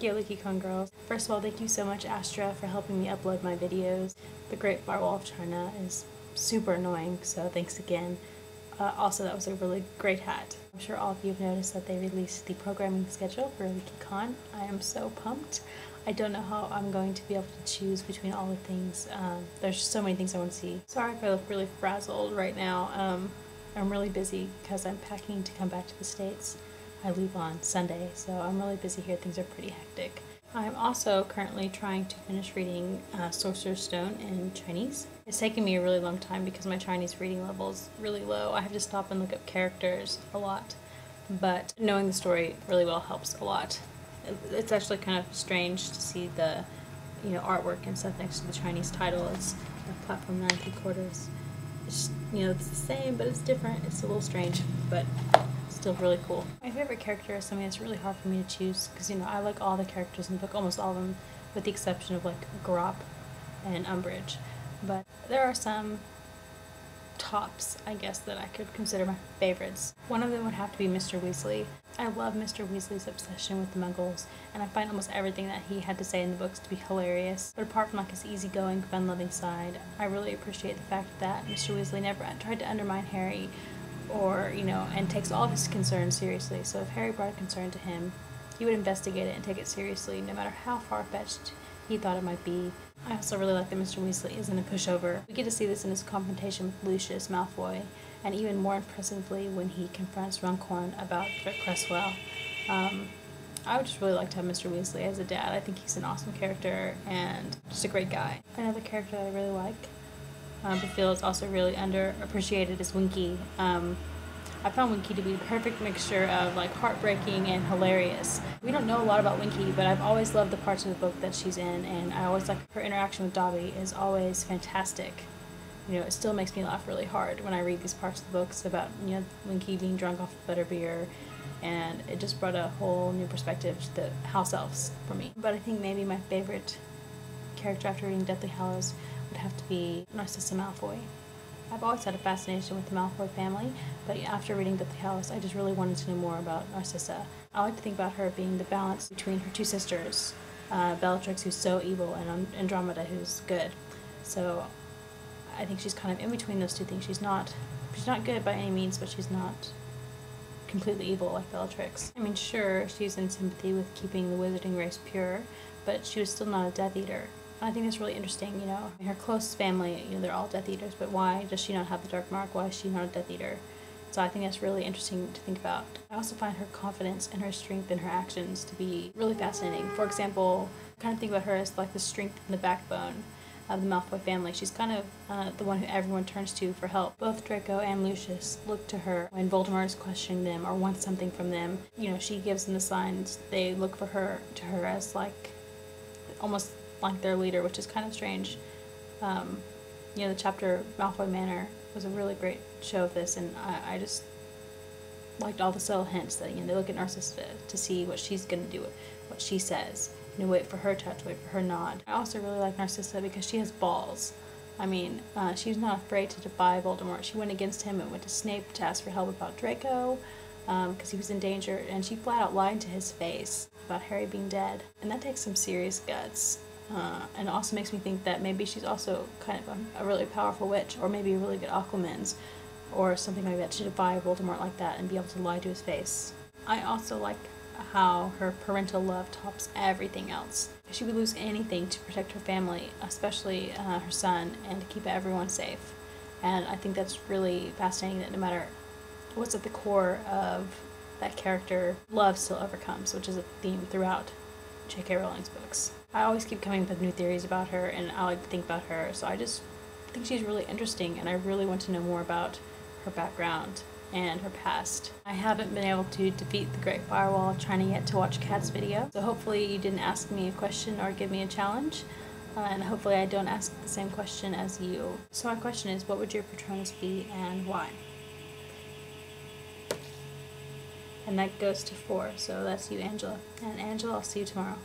AccioLeakyCon girls. First of all, thank you so much, Astra, for helping me upload my videos. The Great Firewall of China is super annoying, so thanks again. Also, that was a really great hat. I'm sure all of you have noticed that they released the programming schedule for LeakyCon. I am so pumped. I don't know how I'm going to be able to choose between all the things. There's just so many things I want to see. Sorry if I look really frazzled right now. I'm really busy because I'm packing to come back to the States. I leave on Sunday, so I'm really busy here. Things are pretty hectic. I'm also currently trying to finish reading Sorcerer's Stone in Chinese. It's taken me a really long time because my Chinese reading level is really low. I have to stop and look up characters a lot, but knowing the story really well helps a lot. It's actually kind of strange to see the artwork and stuff next to the Chinese title. It's a platform 9 3/4. It's it's the same, but it's different. It's a little strange, but still really cool. My favorite character is something that's really hard for me to choose because I like all the characters in the book, almost all of them, with the exception of like Grop and Umbridge. But there are some tops, I guess, that I could consider my favorites. One of them would have to be Mr. Weasley. I love Mr. Weasley's obsession with the Muggles, and I find almost everything that he had to say in the books to be hilarious. But apart from like his easygoing, fun-loving side, I really appreciate the fact that Mr. Weasley never tried to undermine Harry or, and takes all of his concerns seriously. So if Harry brought a concern to him, he would investigate it and take it seriously, no matter how far-fetched he thought it might be. I also really like that Mr. Weasley isn't a pushover. We get to see this in his confrontation with Lucius Malfoy, and even more impressively when he confronts Runcorn about Cresswell. I would just really like to have Mr. Weasley as a dad. I think he's an awesome character and just a great guy. Another character that I really like, but feel is also really underappreciated, is Winky. I found Winky to be the perfect mixture of like heartbreaking and hilarious. We don't know a lot about Winky, but I've always loved the parts of the book that she's in, and I always like her interaction with Dobby is always fantastic. It still makes me laugh really hard when I read these parts of the books about Winky being drunk off of butterbeer, and it just brought a whole new perspective to the house elves for me. But I think maybe my favorite character after reading Deathly Hallows would have to be Narcissa Malfoy. I've always had a fascination with the Malfoy family, but after reading Deathly Hallows, I just really wanted to know more about Narcissa. I like to think about her being the balance between her two sisters, Bellatrix, who's so evil, and Andromeda, who's good. So I think she's kind of in between those two things. She's not good by any means, but she's not completely evil like Bellatrix. I mean, sure, she's in sympathy with keeping the wizarding race pure, but she was still not a Death Eater. I think that's really interesting, Her close family, they're all Death Eaters, but why does she not have the Dark Mark? Why is she not a Death Eater? So I think that's really interesting to think about. I also find her confidence and her strength in her actions to be really fascinating. For example, I kind of think about her as like the strength and the backbone of the Malfoy family. She's kind of the one who everyone turns to for help. Both Draco and Lucius look to her when Voldemort is questioning them or wants something from them. She gives them the signs. They look to her as like almost like their leader, which is kind of strange. The chapter Malfoy Manor was a really great show of this, and I just liked all the subtle hints that they look at Narcissa to see what she's gonna do, what she says. Wait for her touch, wait for her nod. I also really like Narcissa because she has balls. I mean, she's not afraid to defy Voldemort. She went against him and went to Snape to ask for help about Draco, because he was in danger, and she flat out lied to his face about Harry being dead. And that takes some serious guts. And it also makes me think that maybe she's also kind of a really powerful witch, or maybe a really good Aquamens, or something like that, to defy Voldemort like that and be able to lie to his face. I also like how her parental love tops everything else. She would lose anything to protect her family, especially her son, and to keep everyone safe. And I think that's really fascinating that no matter what's at the core of that character, love still overcomes, which is a theme throughout J.K. Rowling's books. I always keep coming up with new theories about her, and I like to think about her, so I just think she's really interesting, and I really want to know more about her background and her past. I haven't been able to defeat the Great Firewall of China yet to watch Kat's video, so hopefully you didn't ask me a question or give me a challenge, and hopefully I don't ask the same question as you. So my question is, what would your Patronus be and why? And that goes to 4, so that's you, Angela. And Angela, I'll see you tomorrow.